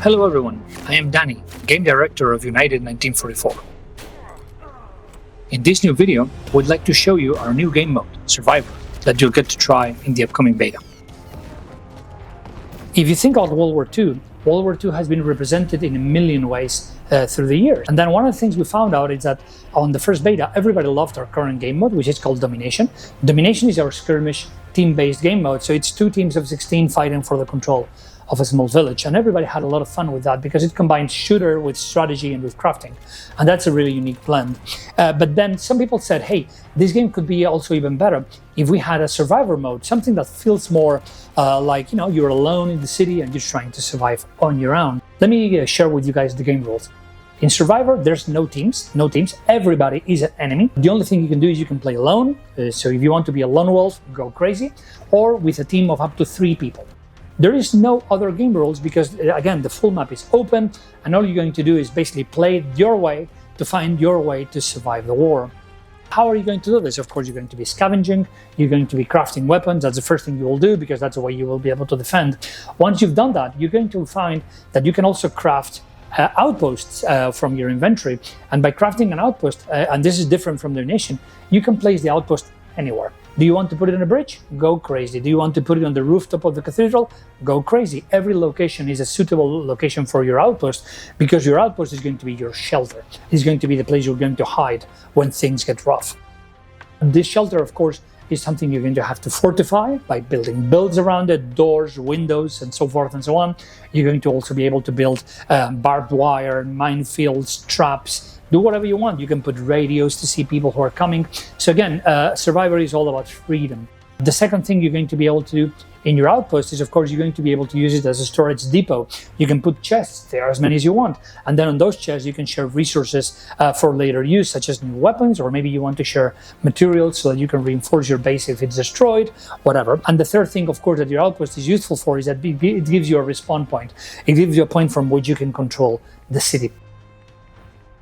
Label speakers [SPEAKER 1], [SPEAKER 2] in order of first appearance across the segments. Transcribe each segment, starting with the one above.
[SPEAKER 1] Hello everyone, I am Danny, Game Director of United 1944. In this new video, we'd like to show you our new game mode, Survivor, that you'll get to try in the upcoming beta. If you think about World War II has been represented in a million ways through the years. And then one of the things we found out is that on the first beta, everybody loved our current game mode, which is called Domination. Domination is our skirmish team-based game mode, so it's 2 teams of 16 fighting for the control of a small village, and everybody had a lot of fun with that because it combines shooter with strategy and with crafting, and that's a really unique blend. But then some people said, hey, this game could be also even better if we had a survivor mode, something that feels more like, you know, you're alone in the city and you're trying to survive on your own. Let me share with you guys the game rules. In Survivor, there's no teams, everybody is an enemy. The only thing you can do is you can play alone, so if you want to be a lone wolf, go crazy, or with a team of up to 3 people. There is no other game rules because, again, the full map is open and all you're going to do is basically play your way to find your way to survive the war. How are you going to do this? Of course, you're going to be scavenging, you're going to be crafting weapons. That's the first thing you will do because that's the way you will be able to defend. Once you've done that, you're going to find that you can also craft outposts from your inventory. And by crafting an outpost, and this is different from the nation, you can place the outpost anywhere. Do you want to put it in a bridge? Go crazy. Do you want to put it on the rooftop of the cathedral? Go crazy. Every location is a suitable location for your outpost because your outpost is going to be your shelter. It's going to be the place you're going to hide when things get rough. And this shelter, of course, is something you're going to have to fortify by building builds around it, doors, windows, and so forth and so on. You're going to also be able to build barbed wire, minefields, traps. Do whatever you want. You can put radios to see people who are coming. So again, Survivor is all about freedom. The second thing you're going to be able to do in your outpost is, of course, you're going to be able to use it as a storage depot. You can put chests there, as many as you want. And then on those chests, you can share resources for later use, such as new weapons, or maybe you want to share materials so that you can reinforce your base if it's destroyed, whatever. And the third thing, of course, that your outpost is useful for is that it gives you a respawn point. It gives you a point from which you can control the city.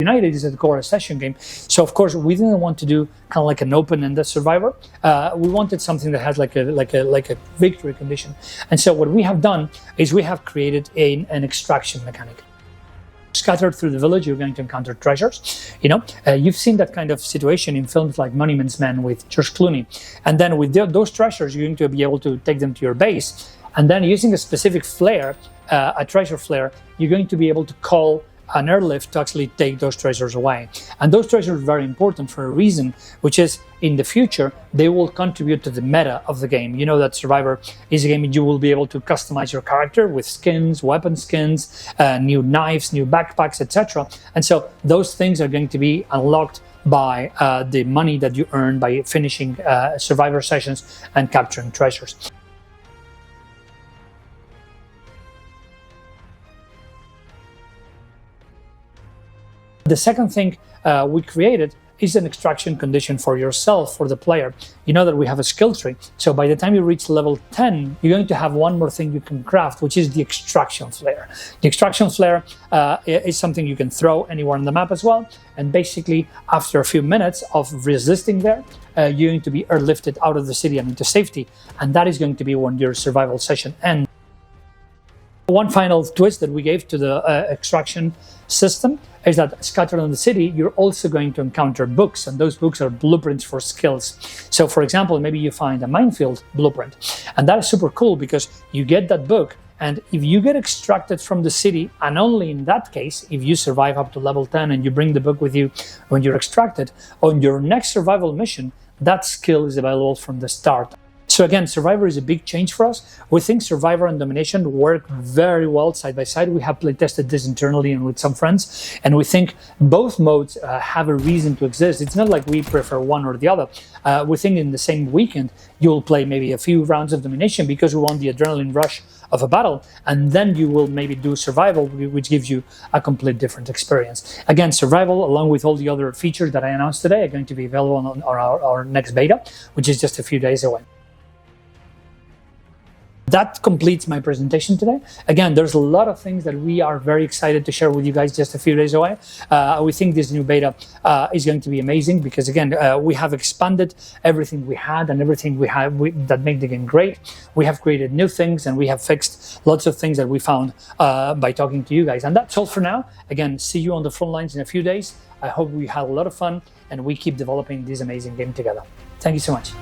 [SPEAKER 1] United is at the core a session game, so of course we didn't want to do kind of like an open-ended Survivor. We wanted something that had like a victory condition, and so what we have done is we have created an extraction mechanic. Scattered through the village, you're going to encounter treasures. You know, you've seen that kind of situation in films like Monuments Men with George Clooney, and then with those treasures, you're going to be able to take them to your base, and then using a specific flare, a treasure flare, you're going to be able to call an airlift to actually take those treasures away. And those treasures are very important for a reason, which is in the future, they will contribute to the meta of the game. You know that Survivor is a game you will be able to customize your character with skins, weapon skins, new knives, new backpacks, etc. And so those things are going to be unlocked by the money that you earn by finishing Survivor sessions and capturing treasures. The second thing we created is an extraction condition for yourself, for the player. You know that we have a skill tree, so by the time you reach level 10, you're going to have one more thing you can craft, which is the extraction flare. The extraction flare is something you can throw anywhere on the map as well, and basically after a few minutes of resisting there, you're going to be airlifted out of the city and into safety, and that is going to be when your survival session ends. One final twist that we gave to the extraction system is that scattered on the city, you're also going to encounter books, and those books are blueprints for skills. So for example, maybe you find a minefield blueprint, and that is super cool because you get that book, and if you get extracted from the city, and only in that case, if you survive up to level 10 and you bring the book with you when you're extracted, on your next survival mission, that skill is available from the start. So again, Survivor is a big change for us. We think Survivor and Domination work very well side by side. We have playtested this internally and with some friends, and we think both modes have a reason to exist. It's not like we prefer one or the other. We think in the same weekend, you'll play maybe a few rounds of Domination because we want the adrenaline rush of a battle, and then you will maybe do Survival, which gives you a complete different experience. Again, Survival, along with all the other features that I announced today, are going to be available on our next beta, which is just a few days away. that completes my presentation today. Again, there's a lot of things that we are very excited to share with you guys just a few days away. We think this new beta is going to be amazing because, again, we have expanded everything we had and everything that made the game great. We have created new things and we have fixed lots of things that we found by talking to you guys. And that's all for now. Again, see you on the front lines in a few days. I hope we had a lot of fun and we keep developing this amazing game together. Thank you so much.